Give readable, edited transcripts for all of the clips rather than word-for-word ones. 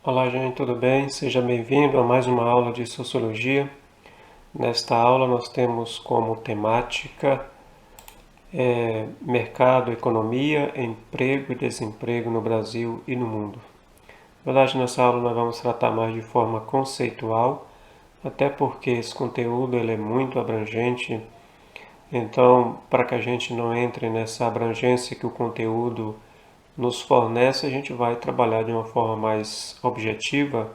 Olá, gente, tudo bem? Seja bem-vindo a mais uma aula de Sociologia. Nesta aula nós temos como temática mercado, economia, emprego e desemprego no Brasil e no mundo. Na verdade, nessa aula nós vamos tratar mais de forma conceitual, até porque esse conteúdo ele é muito abrangente. Então, para que a gente não entre nessa abrangência que o conteúdo nos fornece, a gente vai trabalhar de uma forma mais objetiva,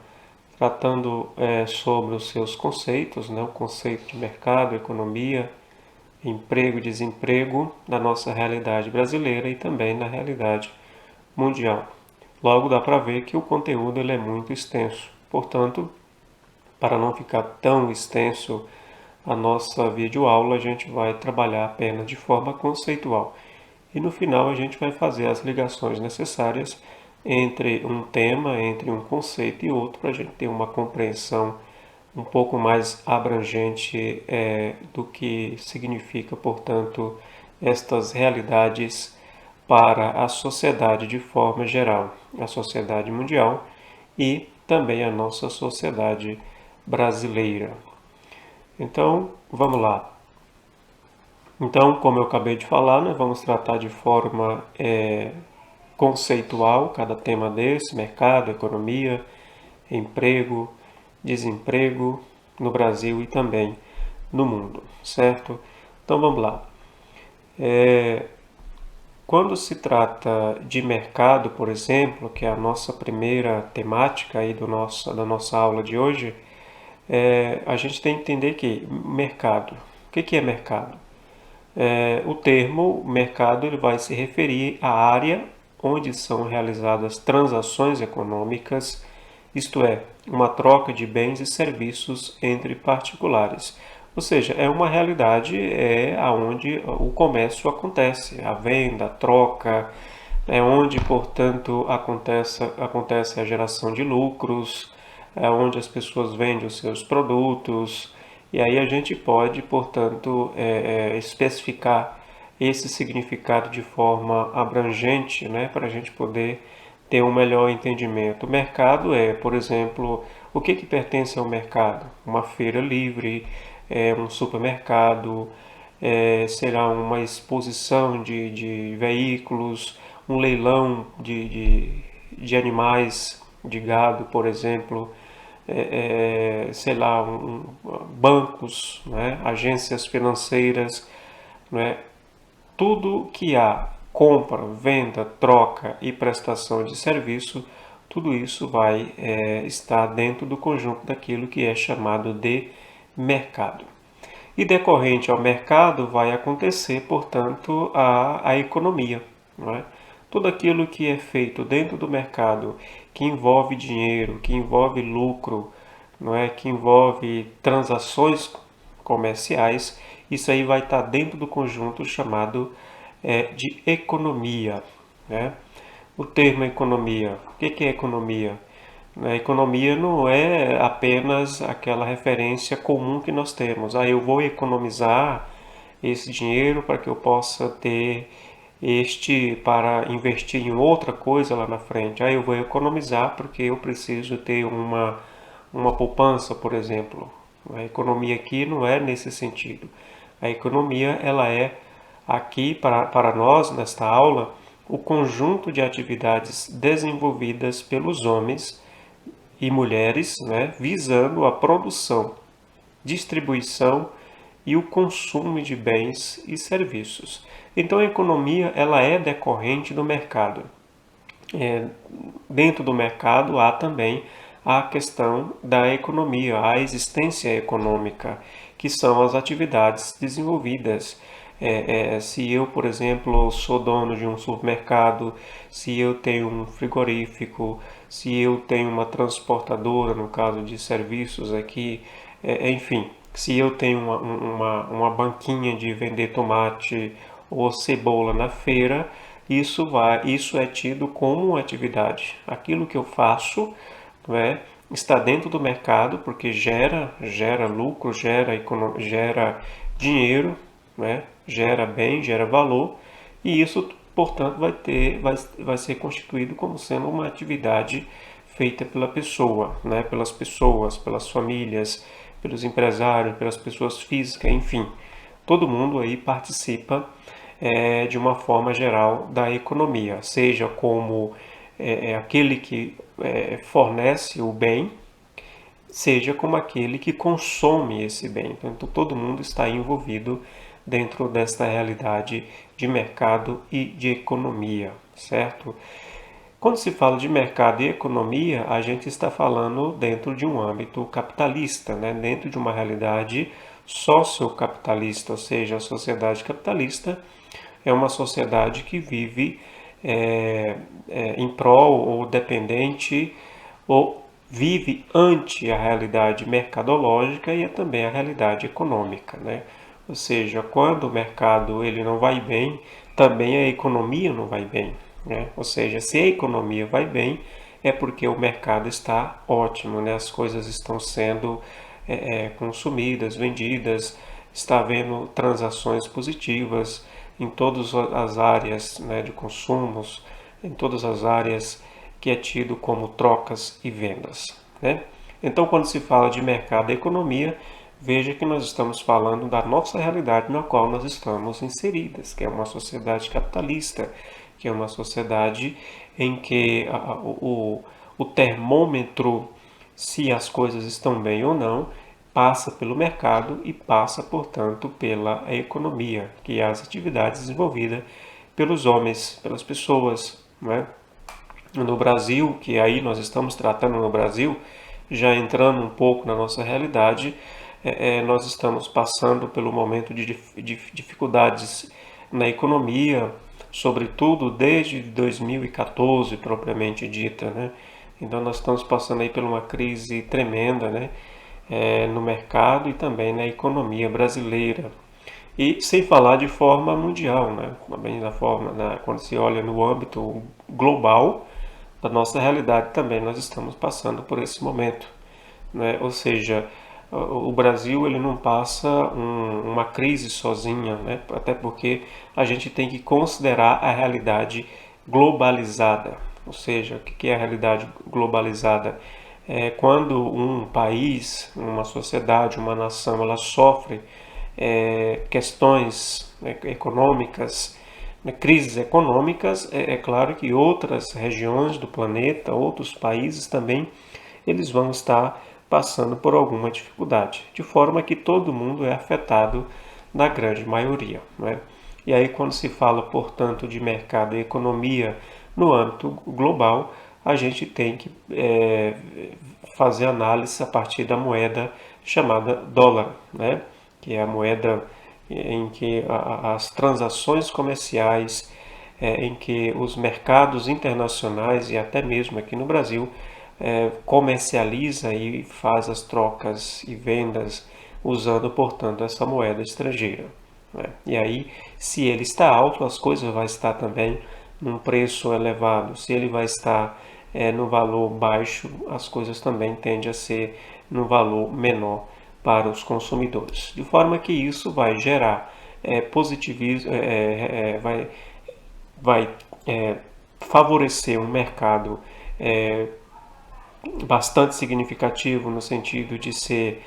tratando sobre os seus conceitos, né? O conceito de mercado, economia, emprego e desemprego na nossa realidade brasileira e também na realidade mundial. Logo dá para ver que o conteúdo ele é muito extenso. Portanto, para não ficar tão extenso a nossa videoaula, a gente vai trabalhar apenas de forma conceitual. E no final a gente vai fazer as ligações necessárias entre um tema, entre um conceito e outro, para a gente ter uma compreensão um pouco mais abrangente do que significa, portanto, estas realidades para a sociedade de forma geral, a sociedade mundial e também a nossa sociedade brasileira. Então, vamos lá. Então, como eu acabei de falar, nós vamos tratar de forma conceitual cada tema desse: mercado, economia, emprego, desemprego no Brasil e também no mundo, certo? Então vamos lá. Quando se trata de mercado, por exemplo, que é a nossa primeira temática aí da nossa aula de hoje, a gente tem que entender que mercado. O que é mercado? O termo mercado ele vai se referir à área onde são realizadas transações econômicas, isto é, uma troca de bens e serviços entre particulares. Ou seja, é uma realidade onde o comércio acontece, a venda, a troca, é onde, portanto, acontece a geração de lucros, é onde as pessoas vendem os seus produtos, e aí a gente pode, portanto, especificar esse significado de forma abrangente, né, para a gente poder ter um melhor entendimento. O mercado por, exemplo, o que pertence ao mercado? Uma feira livre, um supermercado, será uma exposição de veículos, um leilão de animais, de gado, por exemplo, sei lá, bancos, né, agências financeiras, né, tudo que há compra, venda, troca e prestação de serviço, tudo isso vai estar dentro do conjunto daquilo que é chamado de mercado. E decorrente ao mercado vai acontecer, portanto, a economia. Não é? Tudo aquilo que é feito dentro do mercado, que envolve dinheiro, que envolve lucro, não é? Que envolve transações comerciais, isso aí vai estar dentro do conjunto chamado de economia. Né? O termo economia, o que é economia? A economia não é apenas aquela referência comum que nós temos. Eu vou economizar esse dinheiro para que eu possa ter este para investir em outra coisa lá na frente. Eu vou economizar porque eu preciso ter uma poupança, por exemplo. A economia aqui não é nesse sentido. A economia ela é aqui para nós nesta aula o conjunto de atividades desenvolvidas pelos homens e mulheres, né, visando a produção, distribuição e o consumo de bens e serviços. Então a economia ela é decorrente do mercado. É, Dentro do mercado há também a questão da economia, a existência econômica, que são as atividades desenvolvidas. Se eu, por exemplo, sou dono de um supermercado, se eu tenho um frigorífico, se eu tenho uma transportadora, no caso de serviços aqui, enfim, se eu tenho uma banquinha de vender tomate ou cebola na feira, isso é tido como uma atividade. Aquilo que eu faço, né, está dentro do mercado porque gera lucro, gera dinheiro, né, gera bem, gera valor e isso, portanto, vai ser constituído como sendo uma atividade feita pela pessoa, né? Pelas pessoas, pelas famílias, pelos empresários, pelas pessoas físicas, enfim. Todo mundo aí participa de uma forma geral da economia, seja como aquele que fornece o bem, seja como aquele que consome esse bem. Então, todo mundo está envolvido dentro desta realidade de mercado e de economia, certo? Quando se fala de mercado e economia, a gente está falando dentro de um âmbito capitalista, né? Dentro de uma realidade sociocapitalista, ou seja, a sociedade capitalista é uma sociedade que vive em prol ou dependente ou vive ante a realidade mercadológica e também a realidade econômica, né? Ou seja, quando o mercado ele não vai bem, também a economia não vai bem, né? Ou seja, se a economia vai bem, é porque o mercado está ótimo, né? As coisas estão sendo consumidas, vendidas, está havendo transações positivas em todas as áreas, né, de consumos, em todas as áreas que é tido como trocas e vendas, né? Então, quando se fala de mercado e economia, veja que nós estamos falando da nossa realidade na qual nós estamos inseridas, que é uma sociedade capitalista, que é uma sociedade em que o termômetro, se as coisas estão bem ou não, passa pelo mercado e passa, portanto, pela economia, que é as atividades desenvolvidas pelos homens, pelas pessoas, né? No Brasil, que aí nós estamos tratando no Brasil, já entrando um pouco na nossa realidade, nós estamos passando pelo momento de dificuldades na economia, sobretudo desde 2014, propriamente dita, né? Então nós estamos passando aí por uma crise tremenda, né? No mercado e também na economia brasileira. E sem falar de forma mundial, né? Também quando se olha no âmbito global da nossa realidade também nós estamos passando por esse momento, né? Ou seja, o Brasil ele não passa uma crise sozinha, né? Até porque a gente tem que considerar a realidade globalizada. Ou seja, o que é a realidade globalizada? É quando um país, uma sociedade, uma nação, ela sofre questões econômicas, crises econômicas, é claro que outras regiões do planeta, outros países também, eles vão estar passando por alguma dificuldade, de forma que todo mundo é afetado na grande maioria, né? E aí quando se fala, portanto, de mercado e economia no âmbito global, a gente tem que fazer análise a partir da moeda chamada dólar, né? Que é a moeda em que as transações comerciais, em que os mercados internacionais e até mesmo aqui no Brasil comercializa e faz as trocas e vendas usando, portanto, essa moeda estrangeira, né? E aí, se ele está alto, as coisas vão estar também num preço elevado. Se ele vai estar no valor baixo, as coisas também tendem a ser no valor menor para os consumidores. De forma que isso vai gerar positivismo, vai favorecer um mercado bastante significativo no sentido de ser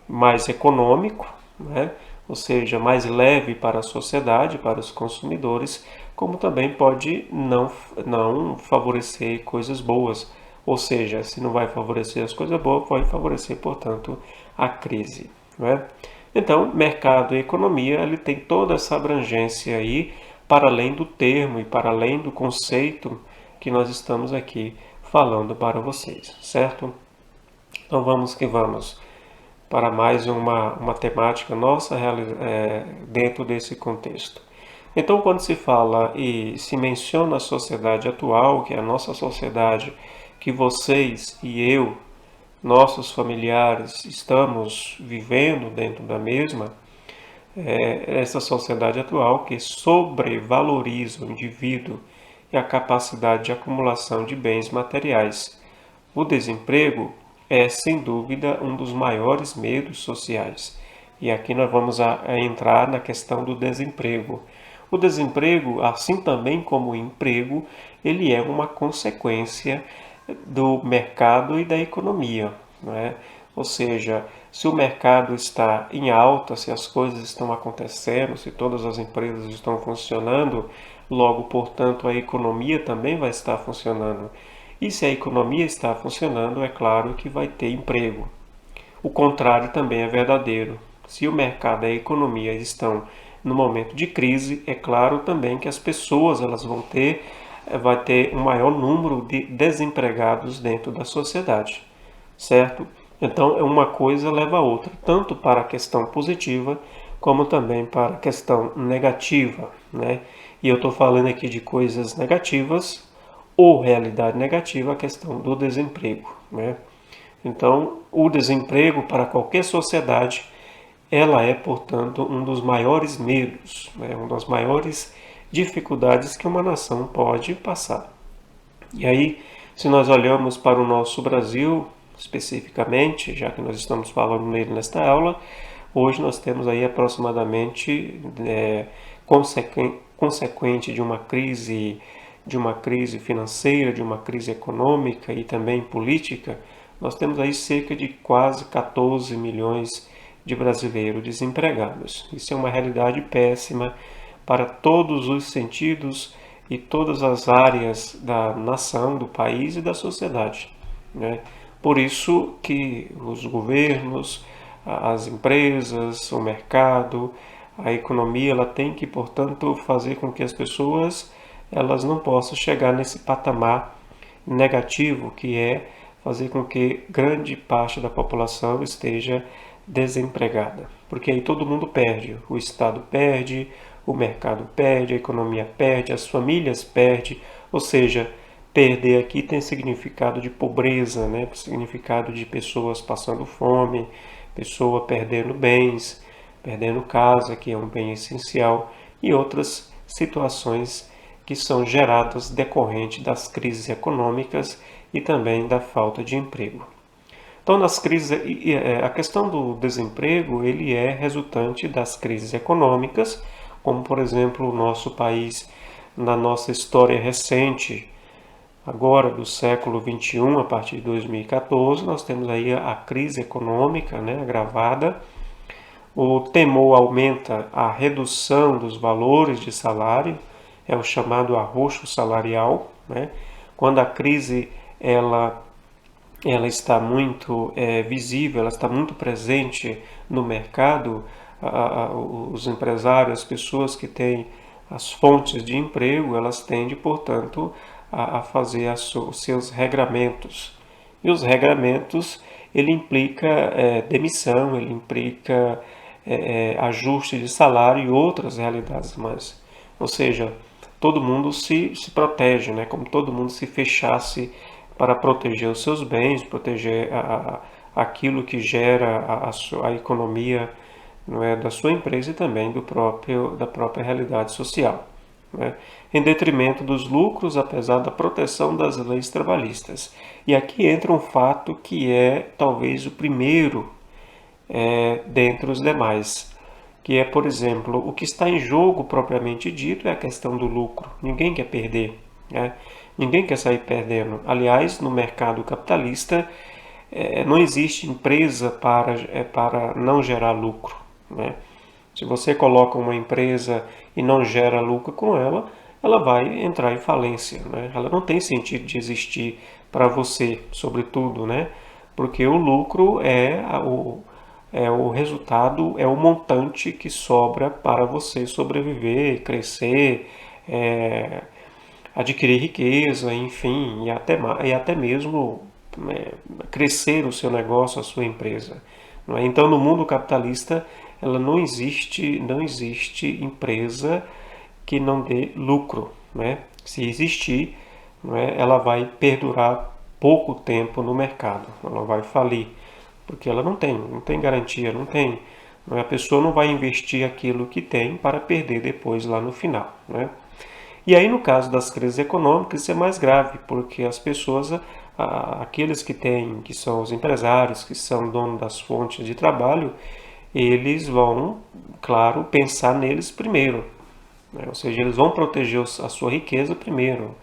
mais econômico, né? Ou seja, mais leve para a sociedade, para os consumidores, como também pode não favorecer coisas boas. Ou seja, se não vai favorecer as coisas boas, pode favorecer, portanto, a crise, né? Então, mercado e economia, ele tem toda essa abrangência aí, para além do termo e para além do conceito que nós estamos aqui falando para vocês, certo? Então vamos que vamos para mais uma temática nossa dentro desse contexto. Então, quando se fala e se menciona a sociedade atual, que é a nossa sociedade, que vocês e eu, nossos familiares, estamos vivendo dentro da mesma, essa sociedade atual que sobrevaloriza o indivíduo e a capacidade de acumulação de bens materiais. O desemprego é, sem dúvida, um dos maiores medos sociais. E aqui nós vamos entrar na questão do desemprego. O desemprego, assim também como o emprego, ele é uma consequência do mercado e da economia, não é? Ou seja, se o mercado está em alta, se as coisas estão acontecendo, se todas as empresas estão funcionando, logo, portanto, a economia também vai estar funcionando. E se a economia está funcionando, é claro que vai ter emprego. O contrário também é verdadeiro. Se o mercado e a economia estão no momento de crise, é claro também que as pessoas elas vai ter um maior número de desempregados dentro da sociedade, certo? Então, uma coisa leva a outra, tanto para a questão positiva como também para a questão negativa, né? E eu estou falando aqui de coisas negativas ou realidade negativa, a questão do desemprego, né? Então, o desemprego para qualquer sociedade, ela é, portanto, um dos maiores medos, né? Uma das maiores dificuldades que uma nação pode passar. E aí, se nós olhamos para o nosso Brasil, especificamente, já que nós estamos falando nele nesta aula, hoje nós temos aí aproximadamente, consequente de uma crise financeira, de uma crise econômica e também política, nós temos aí cerca de quase 14 milhões de brasileiros desempregados. Isso é uma realidade péssima para todos os sentidos e todas as áreas da nação, do país e da sociedade, né? Por isso que os governos, as empresas, o mercado, a economia, ela tem que, portanto, fazer com que as pessoas elas não possam chegar nesse patamar negativo, que é fazer com que grande parte da população esteja desempregada. Porque aí todo mundo perde, o Estado perde, o mercado perde, a economia perde, as famílias perdem, ou seja, perder aqui tem significado de pobreza, né? Significado de pessoas passando fome, pessoa perdendo bens, perdendo casa, que é um bem essencial, e outras situações que são geradas decorrente das crises econômicas e também da falta de emprego. Então, nas crises, a questão do desemprego ele é resultante das crises econômicas, como por exemplo o nosso país na nossa história recente, agora do século XXI, a partir de 2014, nós temos aí a crise econômica, né, agravada. O temor aumenta a redução dos valores de salário, é o chamado arroxo salarial, né? Quando a crise ela está muito visível, ela está muito presente no mercado, os empresários, as pessoas que têm as fontes de emprego, elas tendem, portanto, a fazer os seus regramentos. E os regramentos, ele implica demissão, ele implica ajuste de salário e outras realidades mais. Ou seja, todo mundo se protege, né? Como todo mundo se fechasse para proteger os seus bens, proteger aquilo que gera a economia, não é, da sua empresa e também da própria realidade social, né? Em detrimento dos lucros, apesar da proteção das leis trabalhistas. E aqui entra um fato que é talvez o primeiro dentre os demais, que é, por exemplo, o que está em jogo propriamente dito é a questão do lucro. Ninguém quer perder, né? Ninguém quer sair perdendo. Aliás, no mercado capitalista, não existe empresa para não gerar lucro, né? Se você coloca uma empresa e não gera lucro com ela, ela vai entrar em falência, né? Ela não tem sentido de existir para você, sobretudo, né? Porque o lucro é o resultado, é o montante que sobra para você sobreviver, crescer, adquirir riqueza, enfim, e até mesmo crescer o seu negócio, a sua empresa, não é? Então, no mundo capitalista, ela não existe empresa que não dê lucro, né? Se existir, não é, ela vai perdurar pouco tempo no mercado, ela vai falir, porque ela não tem garantia, não é? A pessoa não vai investir aquilo que tem para perder depois lá no final, né? E aí, no caso das crises econômicas, isso é mais grave, porque as pessoas, aqueles que são os empresários, que são donos das fontes de trabalho, eles vão, claro, pensar neles primeiro. né? Ou seja, eles vão proteger a sua riqueza primeiro,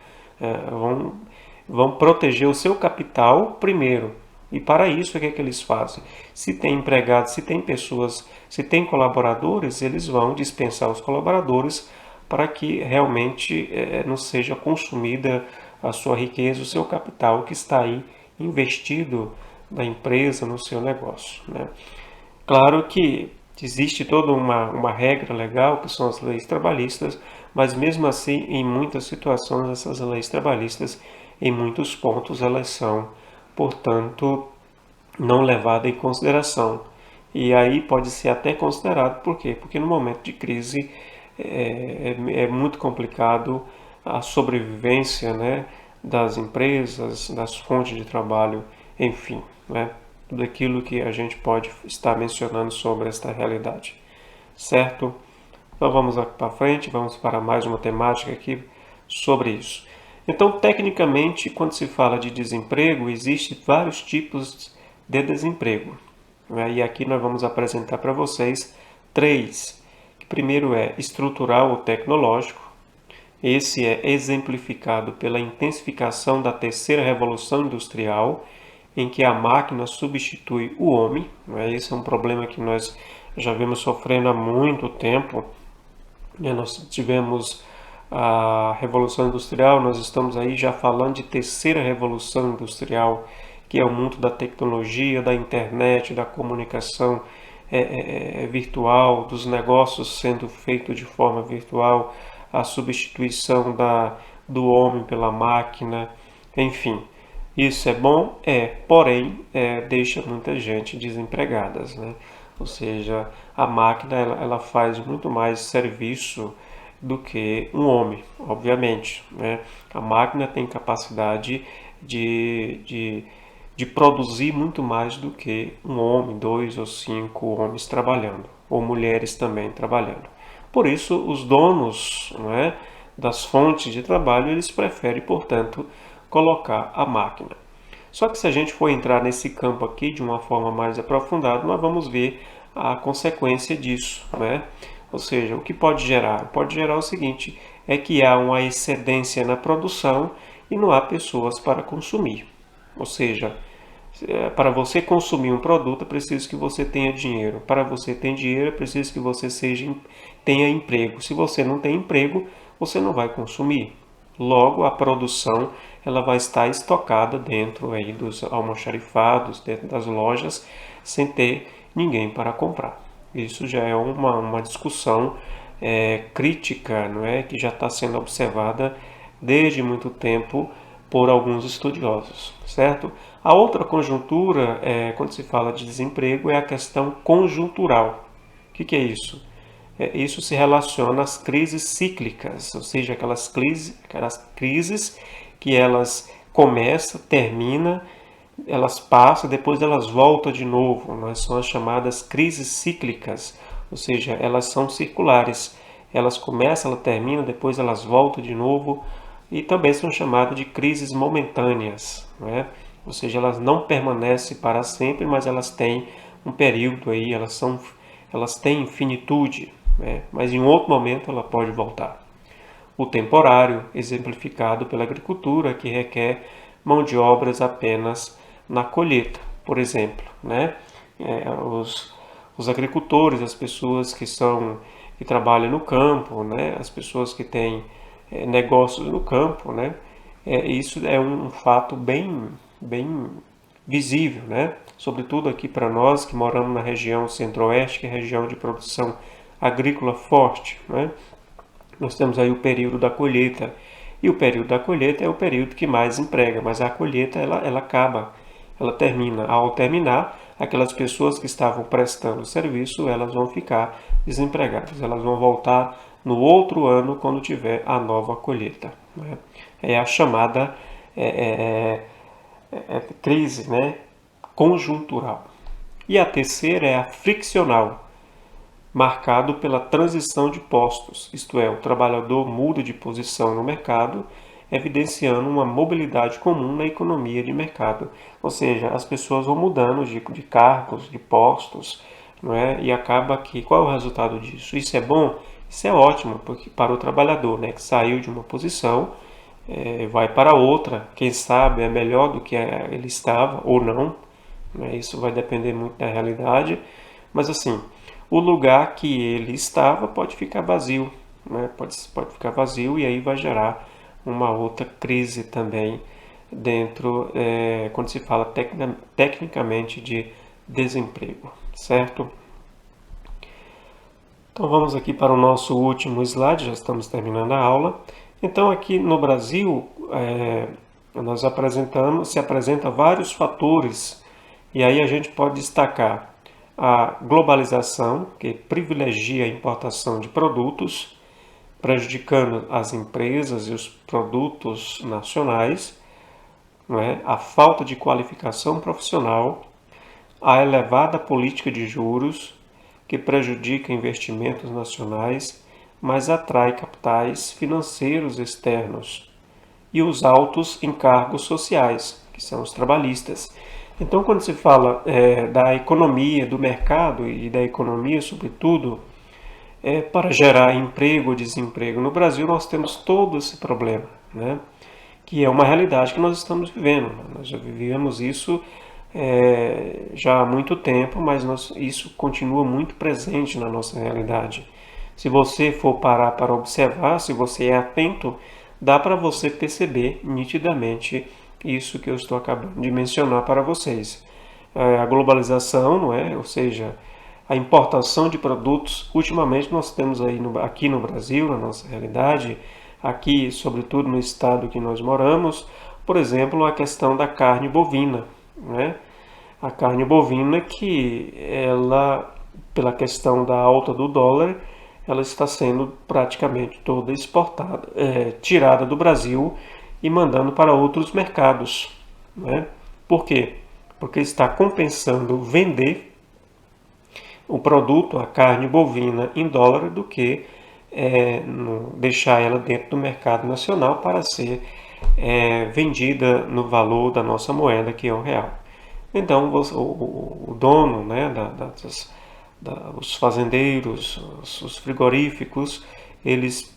vão proteger o seu capital primeiro. E para isso, o que é que eles fazem? Se tem empregados, se tem pessoas, se tem colaboradores, eles vão dispensar os colaboradores para que realmente não seja consumida a sua riqueza, o seu capital que está aí investido da empresa no seu negócio, né? Claro que existe toda uma regra legal, que são as leis trabalhistas, mas mesmo assim, em muitas situações, essas leis trabalhistas, em muitos pontos, elas são, portanto, não levadas em consideração. E aí pode ser até considerado, por quê? Porque no momento de crise é muito complicado a sobrevivência, né, das empresas, das fontes de trabalho, enfim, né, tudo aquilo que a gente pode estar mencionando sobre esta realidade, certo? Então vamos para frente, vamos para mais uma temática aqui sobre isso. Então, tecnicamente, quando se fala de desemprego, existem vários tipos de desemprego, né? E aqui nós vamos apresentar para vocês três. O primeiro é estrutural ou tecnológico. Esse é exemplificado pela intensificação da terceira revolução industrial, em que a máquina substitui o homem, né? Esse é um problema que nós já vemos sofrendo há muito tempo. Nós tivemos a Revolução Industrial, nós estamos aí já falando de terceira Revolução Industrial, que é o mundo da tecnologia, da internet, da comunicação virtual, dos negócios sendo feitos de forma virtual, a substituição do homem pela máquina, enfim. Isso é bom? Porém, deixa muita gente desempregada, né? Ou seja, a máquina ela faz muito mais serviço do que um homem, obviamente, né? A máquina tem capacidade de produzir muito mais do que um homem, 2 ou 5 homens trabalhando, ou mulheres também trabalhando. Por isso, os donos, não é, das fontes de trabalho, eles preferem, portanto, colocar a máquina. Só que se a gente for entrar nesse campo aqui de uma forma mais aprofundada, nós vamos ver a consequência disso, né? Ou seja, o que pode gerar? Pode gerar o seguinte, é que há uma excedência na produção e não há pessoas para consumir. Ou seja, para você consumir um produto, é preciso que você tenha dinheiro. Para você ter dinheiro, é preciso que você tenha emprego. Se você não tem emprego, você não vai consumir. Logo, a produção ela vai estar estocada dentro aí dos almoxarifados, dentro das lojas, sem ter ninguém para comprar. Isso já é uma discussão crítica, não é, que já está sendo observada desde muito tempo por alguns estudiosos, certo? A outra conjuntura, quando se fala de desemprego, é a questão conjuntural. O que é isso? Isso se relaciona às crises cíclicas, ou seja, aquelas crises que elas começam, terminam, elas passam, depois elas voltam de novo. São as chamadas crises cíclicas, ou seja, elas são circulares. Elas começam, elas terminam, depois elas voltam de novo, e também são chamadas de crises momentâneas, né? Ou seja, elas não permanecem para sempre, mas elas têm um período aí, elas têm finitude, né? Mas em outro momento ela pode voltar. O temporário, exemplificado pela agricultura, que requer mão de obras apenas na colheita, por exemplo, né? Os agricultores, as pessoas que trabalham no campo, né? As pessoas que têm negócios no campo, né? Isso é um fato bem visível, né? Sobretudo aqui para nós que moramos na região centro-oeste, que é a região de produção agrícola forte, né? Nós temos aí o período da colheita, e o período da colheita é o período que mais emprega, mas a colheita ela acaba, ela termina. Ao terminar, aquelas pessoas que estavam prestando serviço, elas vão ficar desempregadas, elas vão voltar no outro ano quando tiver a nova colheita, né? É a chamada crise, né, conjuntural. E a terceira é a friccional, marcado pela transição de postos, isto é, o trabalhador muda de posição no mercado, evidenciando uma mobilidade comum na economia de mercado. Ou seja, as pessoas vão mudando de cargos, de postos, não é? E acaba que, qual é o resultado disso? Isso é bom? Isso é ótimo porque, para o trabalhador, né, que saiu de uma posição, vai para outra, quem sabe é melhor do que ele estava ou não, né, isso vai depender muito da realidade, mas assim, o lugar que ele estava pode ficar vazio, né, pode ficar vazio e aí vai gerar uma outra crise também dentro, quando se fala tecnicamente de desemprego, certo? Então vamos aqui para o nosso último slide, já estamos terminando a aula. Então aqui no Brasil, se apresenta vários fatores, e aí a gente pode destacar a globalização, que privilegia a importação de produtos, prejudicando as empresas e os produtos nacionais, não é? A falta de qualificação profissional, a elevada política de juros, que prejudica investimentos nacionais, mas atrai capitais financeiros externos, e os altos encargos sociais, que são os trabalhistas. Então, quando se fala da economia, do mercado e da economia, sobretudo, para gerar emprego ou desemprego no Brasil, nós temos todo esse problema, né? Que é uma realidade que nós estamos vivendo. Nós já vivemos isso já há muito tempo, mas isso continua muito presente na nossa realidade. Se você for parar para observar, se você é atento, dá para você perceber nitidamente isso que eu estou acabando de mencionar para vocês. A globalização, não é? Ou seja, a importação de produtos. Ultimamente nós temos aí aqui no Brasil, na nossa realidade, aqui, sobretudo no estado que nós moramos, por exemplo, a questão da carne bovina, né? A carne bovina que ela, pela questão da alta do dólar, ela está sendo praticamente toda exportada, tirada do Brasil e mandando para outros mercados, né? Por quê? Porque está compensando vender o produto, a carne bovina, em dólar do que deixar ela dentro do mercado nacional para ser vendida no valor da nossa moeda, que é o real. Então, o dono, né, os fazendeiros, os frigoríficos, eles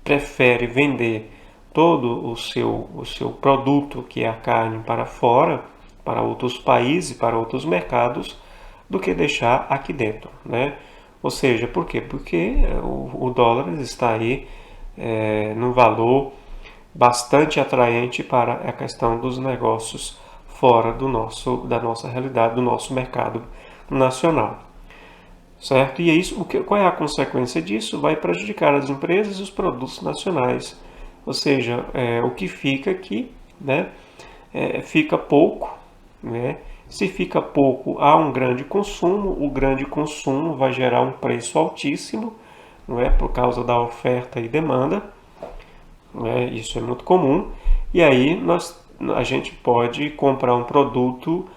preferem vender todo o seu produto, que é a carne, para fora, para outros países, para outros mercados, do que deixar aqui dentro, né? Ou seja, por quê? Porque o dólar está aí num valor bastante atraente para a questão dos negócios fora da nossa realidade, do nosso mercado nacional, certo? E é isso, qual é a consequência disso? Vai prejudicar as empresas e os produtos nacionais, ou seja, o que fica aqui, né? Fica pouco, né? Se fica pouco, há um grande consumo, o grande consumo vai gerar um preço altíssimo, não é? Por causa da oferta e demanda, né? Isso é muito comum, e aí a gente pode comprar um produto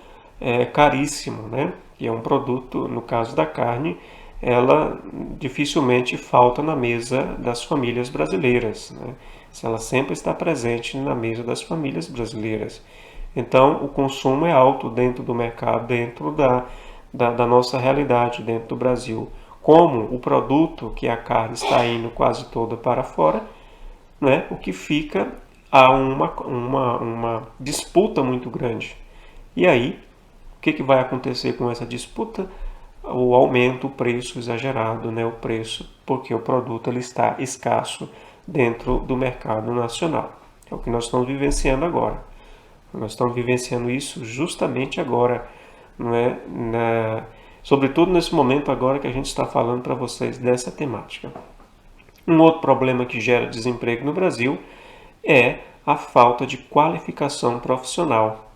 caríssimo, né? Que é um produto, no caso da carne, ela dificilmente falta na mesa das famílias brasileiras, né? Ela sempre está presente na mesa das famílias brasileiras. Então, o consumo é alto dentro do mercado, dentro da nossa realidade, dentro do Brasil. Como o produto, que é a carne, está indo quase toda para fora, né? O que fica há uma disputa muito grande. E aí, o que vai acontecer com essa disputa? O aumento, o preço exagerado, né? O preço, porque o produto ele está escasso dentro do mercado nacional. É o que nós estamos vivenciando agora. Nós estamos vivenciando isso justamente agora, não é? Sobretudo nesse momento agora que a gente está falando para vocês dessa temática. Um outro problema que gera desemprego no Brasil é a falta de qualificação profissional,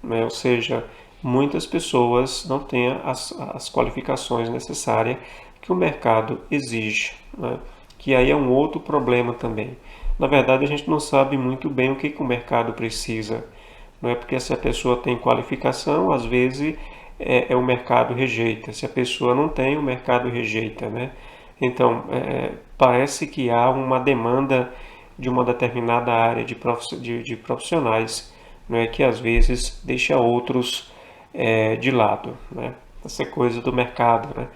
né? Ou seja, muitas pessoas não têm as qualificações necessárias que o mercado exige, né? Que aí é um outro problema também. Na verdade, a gente não sabe muito bem o que o mercado precisa. Não é porque se a pessoa tem qualificação, às vezes o mercado rejeita. Se a pessoa não tem, o mercado rejeita, né? Então, parece que há uma demanda de uma determinada área de profissionais, não é, que às vezes deixa outros de lado, né? Essa coisa do mercado, né?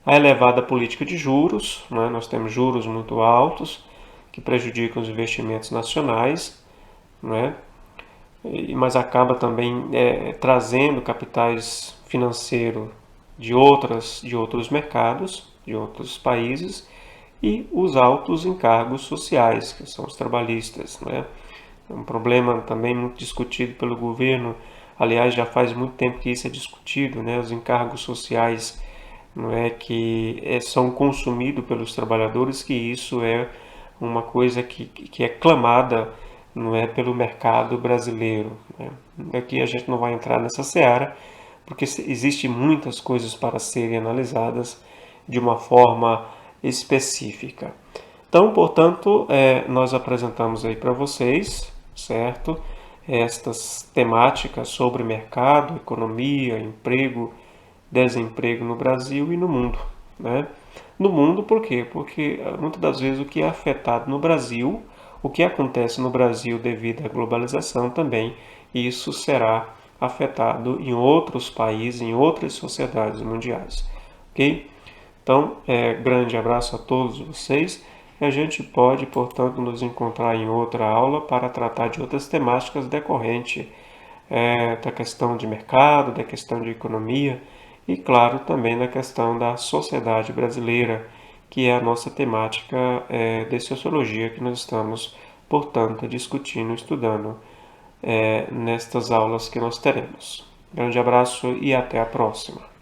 A elevada política de juros, né? Nós temos juros muito altos que prejudicam os investimentos nacionais, né? Mas acaba também trazendo capitais financeiros de outros mercados, de outros países, e os altos encargos sociais, que são os trabalhistas, né? É um problema também muito discutido pelo governo. Aliás, já faz muito tempo que isso é discutido, né? Os encargos sociais, não é, que são consumidos pelos trabalhadores, que isso é uma coisa que é clamada, não é, pelo mercado brasileiro, né? Aqui a gente não vai entrar nessa seara, porque existe muitas coisas para serem analisadas de uma forma específica. Então, portanto, nós apresentamos aí para vocês, certo? Estas temáticas sobre mercado, economia, emprego, desemprego no Brasil e no mundo, né? No mundo, por quê? Porque muitas das vezes o que é afetado no Brasil, o que acontece no Brasil devido à globalização também, isso será afetado em outros países, em outras sociedades mundiais, ok? Então, grande abraço a todos vocês. A gente pode, portanto, nos encontrar em outra aula para tratar de outras temáticas decorrentes da questão de mercado, da questão de economia e, claro, também da questão da sociedade brasileira, que é a nossa temática de sociologia que nós estamos, portanto, discutindo, estudando nestas aulas que nós teremos. Grande abraço e até a próxima.